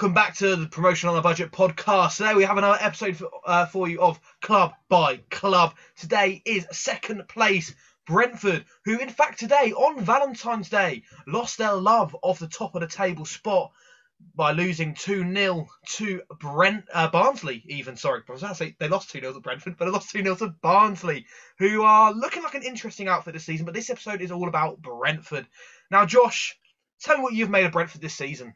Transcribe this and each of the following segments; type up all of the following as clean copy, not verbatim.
welcome back to the Promotion on a Budget podcast. Today we have another episode for you of Club by Club. Today is second place Brentford, who in fact today on Valentine's Day lost their love of the top of the table spot by losing 2-0 to Barnsley even. Sorry, I was going to say they lost 2-0 to Brentford, but they lost 2-0 to Barnsley, who are looking like an interesting outfit this season. But this episode is all about Brentford. Now, Josh, tell me what you've made of Brentford this season.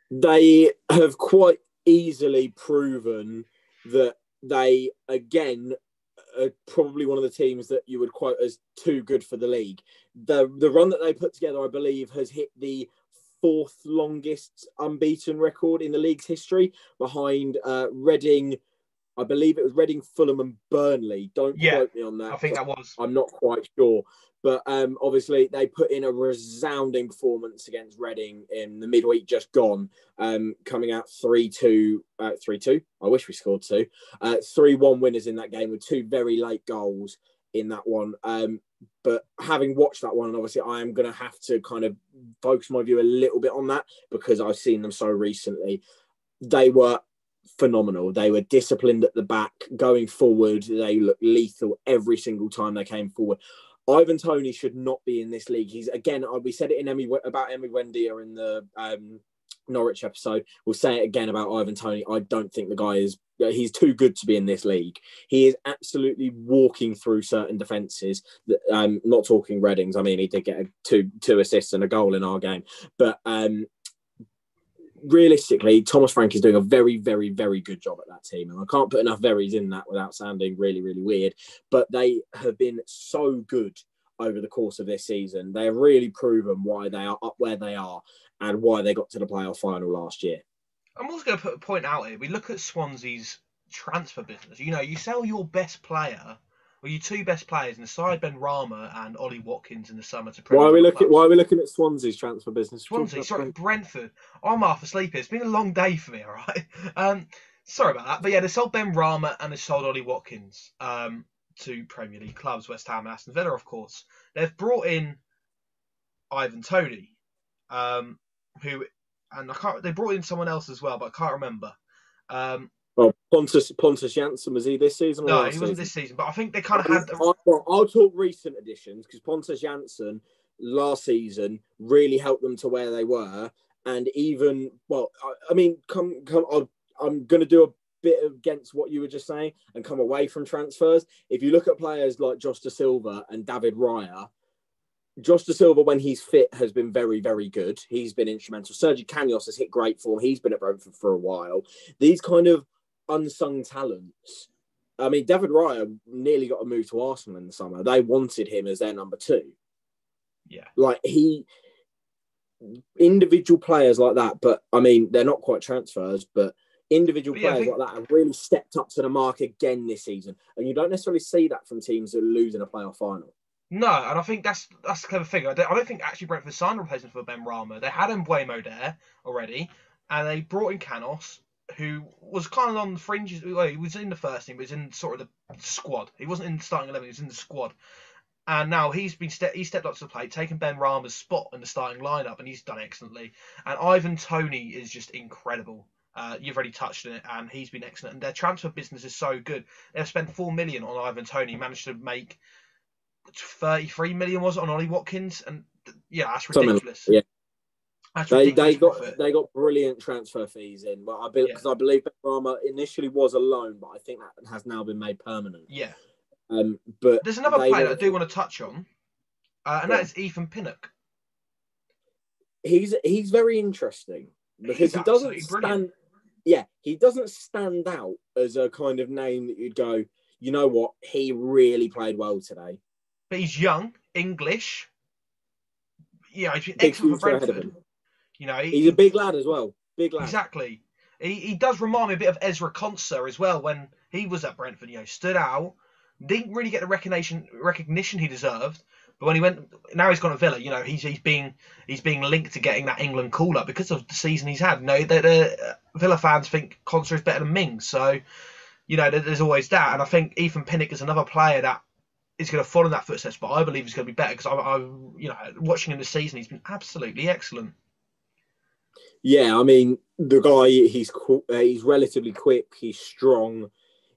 They have quite easily proven that they, again, are probably one of the teams that you would quote as too good for the league. The run that they put together, I believe, has hit the fourth longest unbeaten record in the league's history, behind Reading. I believe it was Reading, Fulham and Burnley. Don't quote me on that. I think that was. I'm not quite sure. But obviously, they put in a resounding performance against Reading in the midweek just gone, coming out 3-2. 3-2. I wish we scored two. 3-1 winners in that game with two very late goals in that one. But having watched that one, and obviously I am going to have to kind of focus my view a little bit on that because I've seen them so recently. They were phenomenal. They were disciplined at the back. Going forward, they looked lethal every single time they came forward. Ivan Toney should not be in this league. He's, again, we said it in about Emmy Wendia in the Norwich episode. We'll say it again about Ivan Toney. I don't think the guy he's too good to be in this league. He is absolutely walking through certain defences. Not talking Readings. I mean, he did get two assists and a goal in our game. But realistically, Thomas Frank is doing a very, very, very good job at that team. And I can't put enough verys in that without sounding really, really weird. But they have been so good over the course of this season. They have really proven why they are up where they are and why they got to the playoff final last year. I'm also going to put a point out here. We look at Swansea's transfer business. You know, you sell your best player, or your two best players in the side, Ben Rama and Ollie Watkins in the summer to Premier League. Why are we looking at Swansea's transfer business? Brentford. I'm half asleep here. It's been a long day for me, all right? Sorry about that. But yeah, they sold Ben Rama and they sold Ollie Watkins to Premier League clubs, West Ham and Aston Villa, of course. They've brought in Ivan Toney, they brought in someone else as well, but I can't remember. Well, Pontus Jansson, was he this season? No, he wasn't this season, but I think they kind of had... I'll talk recent additions, because Pontus Jansson last season really helped them to where they were. And even, well, I mean, I'm going to do a bit against what you were just saying and come away from transfers. If you look at players like Josh Da Silva and David Raya, Josh Da Silva, when he's fit, has been very, very good. He's been instrumental. Sergi Canos has hit great form. He's been at Brentford for a while. These kind of unsung talents. I mean, David Raya nearly got a move to Arsenal in the summer. They wanted him as their number two. Yeah. Like, individual players like that, but I mean, they're not quite transfers, but individual players like that have really stepped up to the mark again this season. And you don't necessarily see that from teams that lose in a playoff final. No, and I think that's the clever thing. I don't think actually Brentford signed a replacement for Ben Rama. They had Mbuemo there already, and they brought in Canos, who was kind of on the fringes. Well, he was in the first team, but he was in sort of the squad. He wasn't in the starting 11, he was in the squad. And now he stepped up to the plate, taken Ben Rama's spot in the starting lineup, and he's done excellently. And Ivan Toney is just incredible. You've already touched on it, and he's been excellent. And their transfer business is so good. They've spent $4 million on Ivan Toney, managed to make 33 million was it on Ollie Watkins, and yeah, that's ridiculous. Yeah, they got brilliant transfer fees in. Well, because I believe Ben Rama initially was a loan, but I think that has now been made permanent. Yeah. But there's another player that I do want to touch on, and that is Ethan Pinnock. He's very interesting because he doesn't stand. Yeah, he doesn't stand out as a kind of name that you'd go, you know what, he really played well today. But he's young, English. Yeah, he's excellent for Brentford. You know, he's a big lad as well. Big lad. Exactly. He does remind me a bit of Ezra Konsa as well when he was at Brentford. You know, stood out, didn't really get the recognition he deserved. But when he went, now he's gone to Villa. You know, he's being linked to getting that England call up because of the season he's had. You know, the Villa fans think Konsa is better than Mings, so you know there's always that. And I think Ethan Pinnock is another player that is going to follow in that footsteps, but I believe he's going to be better because I watching him this season, he's been absolutely excellent. Yeah, I mean, the guy, he's relatively quick, he's strong,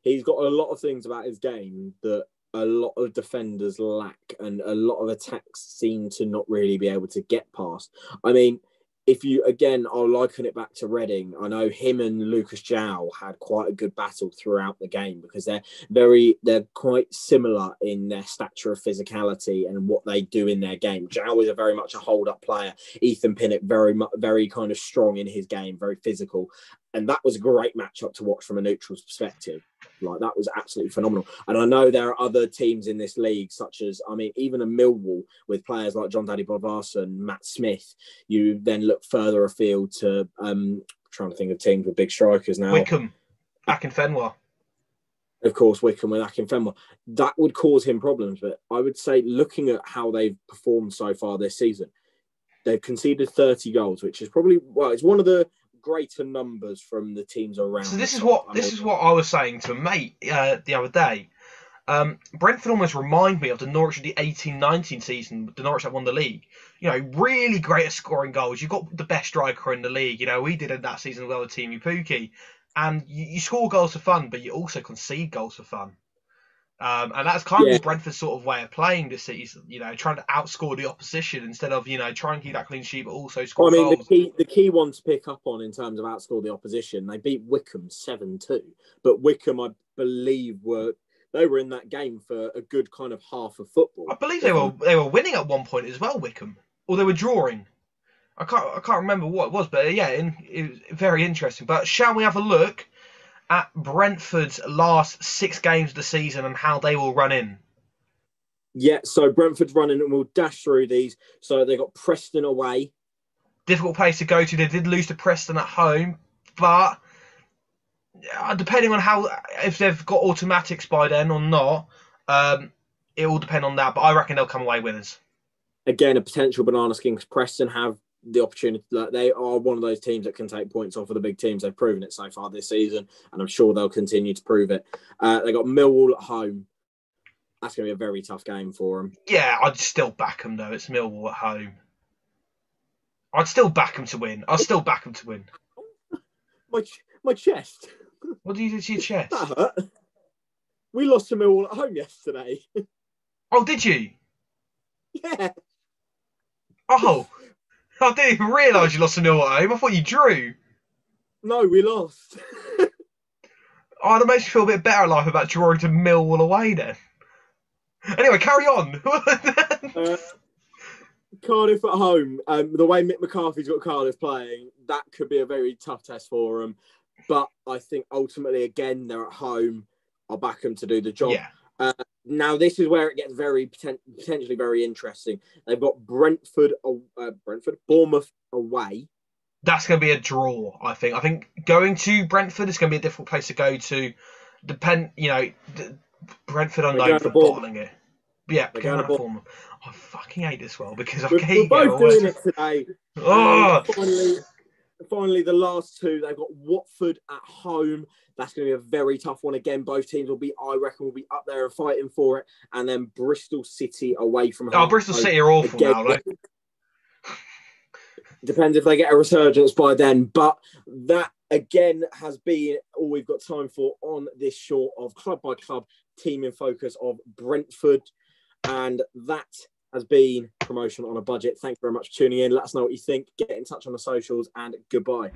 he's got a lot of things about his game that a lot of defenders lack, and a lot of attacks seem to not really be able to get past. I mean, if you, again, I'll liken it back to Reading. I know him and Lucas João had quite a good battle throughout the game because they're quite similar in their stature of physicality and what they do in their game. João is a very much a hold-up player. Ethan Pinnock, very kind of strong in his game, very physical. And that was a great matchup to watch from a neutral's perspective. Like, that was absolutely phenomenal. And I know there are other teams in this league, such as, I mean, even a Millwall with players like John Daddy Bovasa and Matt Smith. You then look further afield to, trying to think of teams with big strikers now. Wickham, Akinfenwa. Of course, Wickham with Akinfenwa. That would cause him problems. But I would say, looking at how they've performed so far this season, they've conceded 30 goals, which is probably, well, it's one of the greater numbers from the teams around. So this is what I was saying to a mate the other day. Brentford almost remind me of the Norwich of the 18-19 season, the Norwich that won the league. You know, really great at scoring goals. You've got the best striker in the league. You know, we did it that season with Teemu Pukki. And you score goals for fun, but you also concede goals for fun. And that's kind of Brentford's sort of way of playing this season, you know, trying to outscore the opposition instead of, you know, trying to keep that clean sheet, but also score goals. The key one to pick up on in terms of outscore the opposition, they beat Wickham 7-2. But Wickham, I believe, were in that game for a good kind of half of football. I believe they were winning at one point as well, Wickham, or they were drawing. I can't remember what it was, but yeah, it was very interesting. But shall we have a look at Brentford's last 6 games of the season and how they will run in? Yeah, so Brentford's running, and we'll dash through these. So they got Preston away. Difficult place to go to. They did lose to Preston at home, but depending on if they've got automatics by then or not, it will depend on that. But I reckon they'll come away winners. Again, a potential banana skin because Preston have the opportunity. They are one of those teams that can take points off of the big teams. They've proven it so far this season, and I'm sure they'll continue to prove it. They got Millwall at home. That's going to be a very tough game for them. Yeah, I'd still back them though. It's Millwall at home. I'd still back them to win. My chest. What do you do to your chest? That hurt. We lost to Millwall at home yesterday. Oh, did you? Yeah. Oh, I didn't even realise you lost to Millwall at home. I thought you drew. No, we lost. Oh, that makes me feel a bit better in life about drawing to Millwall away then. Anyway, carry on. Cardiff at home. The way Mick McCarthy's got Cardiff playing, that could be a very tough test for them. But I think ultimately, again, they're at home. I'll back them to do the job. Yeah. Now, this is where it gets potentially very interesting. They've got Bournemouth away. That's going to be a draw, I think. I think going to Brentford is going to be a difficult place to go to. Brentford are known for bottling it. But yeah, going to Bournemouth. I fucking hate this well because we're both doing it today. Oh. Finally, the last 2, they've got Watford at home. That's going to be a very tough one. Again, both teams will be up there and fighting for it. And then Bristol City away from home. Oh, Bristol City are awful now, though. Depends if they get a resurgence by then. But that, again, has been all we've got time for on this short of club by club team in focus of Brentford. And that has been Promotion on a Budget. Thank you very much for tuning in. Let us know what you think. Get in touch on the socials, and goodbye.